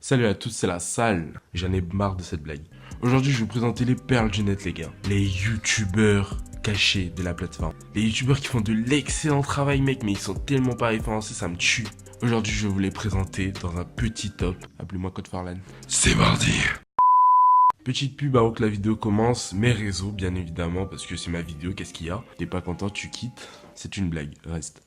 Salut à tous, c'est la salle. J'en ai marre de cette blague. Aujourd'hui, je vais vous présenter les perles du net, les gars. Les youtubeurs cachés de la plateforme. Les youtubeurs qui font de l'excellent travail, mec, mais ils sont tellement pas référencés, ça me tue. Aujourd'hui, je vais vous les présenter dans un petit top. Appelez-moi Code Farlan. C'est parti! Petite pub avant que la vidéo commence, mes réseaux bien évidemment, parce que c'est ma vidéo, qu'est-ce qu'il y a? T'es pas content, tu quittes. C'est une blague, reste.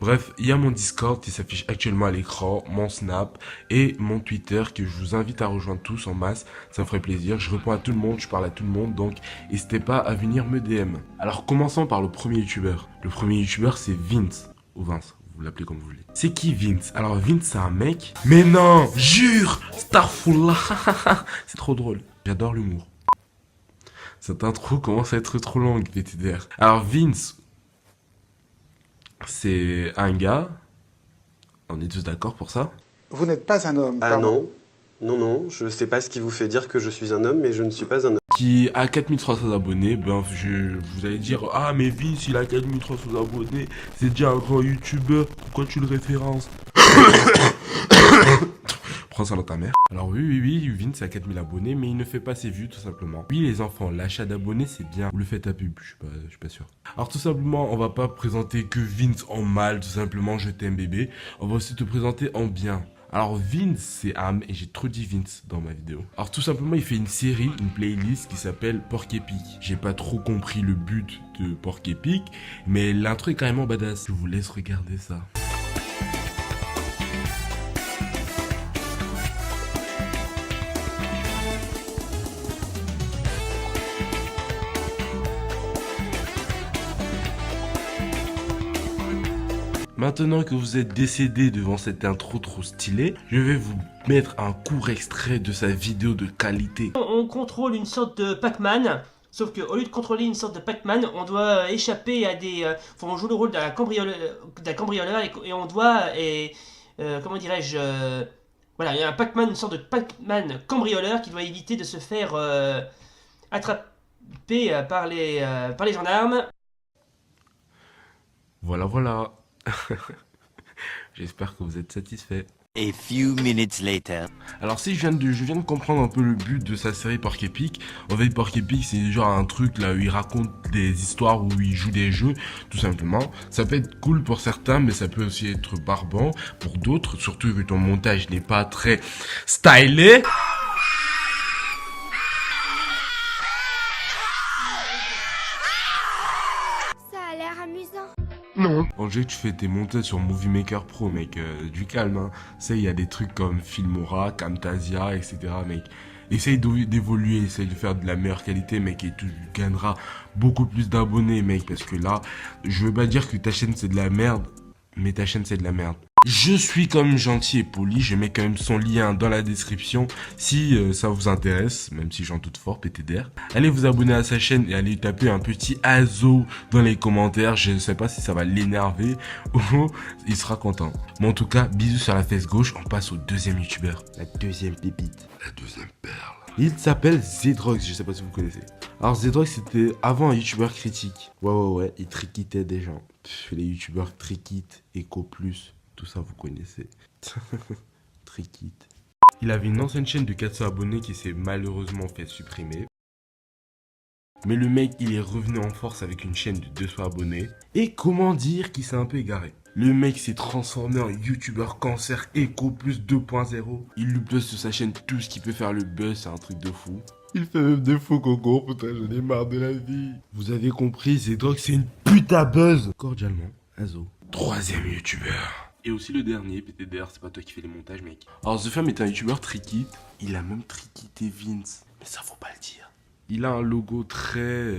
Bref, il y a mon Discord qui s'affiche actuellement à l'écran, mon Snap et mon Twitter que je vous invite à rejoindre tous en masse, ça me ferait plaisir, je réponds à tout le monde, je parle à tout le monde, donc n'hésitez pas à venir me DM. Alors commençons par le premier youtubeur. Le premier youtubeur c'est Vince, ou Vince, vous l'appelez comme vous voulez. C'est qui Vince? Alors Vince c'est un mec, mais non, jure, Starfullah, c'est trop drôle, j'adore l'humour. Cette intro commence à être trop longue, PTDR. Alors Vince, c'est un gars, on est tous d'accord pour ça? Vous n'êtes pas un homme, Ah pardon. non, je sais pas ce qui vous fait dire que je suis un homme, mais je ne suis pas un homme. Qui a 4300 abonnés, ben vous allez dire, ah mais Vince il a 4300 abonnés, c'est déjà un grand youtubeur, pourquoi tu le références? Prends ça dans ta mère. Alors oui, Vince a 4000 abonnés, mais il ne fait pas ses vues tout simplement. Oui les enfants, l'achat d'abonnés c'est bien, vous le faites à pub, je suis pas sûr. Alors tout simplement, on va pas présenter que Vince en mal, tout simplement je t'aime bébé, on va aussi te présenter en bien. Alors Vince, c'est un... Et j'ai trop dit Vince dans ma vidéo. Alors tout simplement, il fait une série, une playlist qui s'appelle Porc Épic. J'ai pas trop compris le but de Porc Épic, mais l'intro est carrément badass. Je vous laisse regarder ça. Maintenant que vous êtes décédé devant cette intro trop stylée, je vais vous mettre un court extrait de sa vidéo de qualité. On contrôle une sorte de Pac-Man, sauf qu'au lieu de contrôler une sorte de Pac-Man, on doit échapper à des... on joue le rôle d'un cambrioleur et on doit... comment dirais-je voilà, il y a un Pac-Man, une sorte de Pac-Man cambrioleur qui doit éviter de se faire attraper par les gendarmes. Voilà. J'espère que vous êtes satisfait. A few minutes later. Alors si je viens de comprendre un peu le but de sa série Porc Épic. En fait Porc Épic c'est genre un truc là où il raconte des histoires, où il joue des jeux, tout simplement. Ça peut être cool pour certains, mais ça peut aussi être barbant pour d'autres, surtout que ton montage n'est pas très stylé. Ça a l'air amusant. Non. En jeu, tu fais tes montages sur Movie Maker Pro, mec. Du calme, hein. Tu sais, il y a des trucs comme Filmora, Camtasia, etc., mec. Essaye d'évoluer, essaye de faire de la meilleure qualité, mec, et tu gagneras beaucoup plus d'abonnés, mec. Parce que là, je veux pas dire que ta chaîne c'est de la merde, mais ta chaîne c'est de la merde. Je suis quand même gentil et poli, je mets quand même son lien dans la description si ça vous intéresse, même si j'en doute fort, PTDR. Allez vous abonner à sa chaîne et allez taper un petit azo dans les commentaires, je ne sais pas si ça va l'énerver ou il sera content. Mais en tout cas, bisous sur la fesse gauche, on passe au deuxième youtubeur. La deuxième pépite, la deuxième perle. Il s'appelle Zedrox, je sais pas si vous connaissez. Alors Zedrox c'était avant un youtubeur critique. Ouais, il triquitait des gens. Les youtubeurs Trickit, Eco Plus, tout ça vous connaissez. Trickit. Il avait une ancienne chaîne de 400 abonnés qui s'est malheureusement fait supprimer. Mais le mec, il est revenu en force avec une chaîne de 200 abonnés. Et comment dire qu'il s'est un peu égaré. Le mec s'est transformé en youtubeur cancer Eco Plus 2.0. Il lui buzz sur sa chaîne tout ce qui peut faire le buzz, c'est un truc de fou. Il fait même des faux concours, putain, j'en ai marre de la vie. Vous avez compris, Zedrox c'est une putain buzz. Cordialement, Azo. Troisième youtubeur. Et aussi le dernier, PTDR, c'est pas toi qui fais les montages, mec. Alors, The Femme est un youtubeur tricky. Il a même triquité Vince. Mais ça faut pas le dire. Il a un logo très...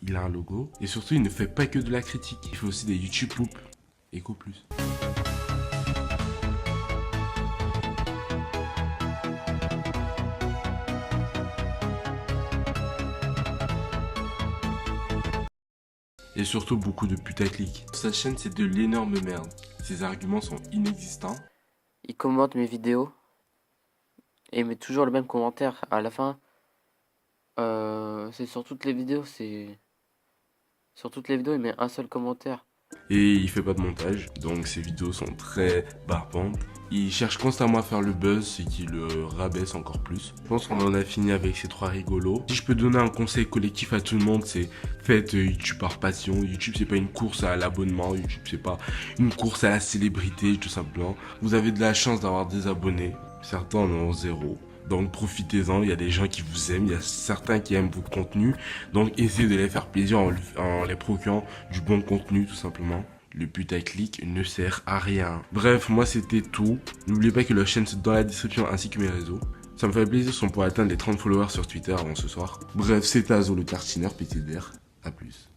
il a un logo. Et surtout, il ne fait pas que de la critique. Il fait aussi des YouTube Poop. Eco Plus. Et surtout beaucoup de putaclic. Sa chaîne c'est de l'énorme merde. Ses arguments sont inexistants. Il commente mes vidéos et il met toujours le même commentaire à la fin. C'est sur toutes les vidéos, il met un seul commentaire. Et il fait pas de montage, donc ses vidéos sont très barbantes. Il cherche constamment à faire le buzz et qui le rabaisse encore plus. Je pense qu'on en a fini avec ces 3 rigolos. Si je peux donner un conseil collectif à tout le monde, c'est faites YouTube par passion. YouTube, c'est pas une course à l'abonnement. YouTube, c'est pas une course à la célébrité, tout simplement. Vous avez de la chance d'avoir des abonnés. Certains en ont 0. Donc profitez-en, il y a des gens qui vous aiment, il y a certains qui aiment votre contenu. Donc essayez de les faire plaisir en les procurant du bon contenu, tout simplement. Le putaclic ne sert à rien. Bref, moi c'était tout. N'oubliez pas que la chaîne c'est dans la description ainsi que mes réseaux. Ça me fait plaisir si on pourrait atteindre les 30 followers sur Twitter avant ce soir. Bref, c'était Azo le tartineur PTDR. A plus.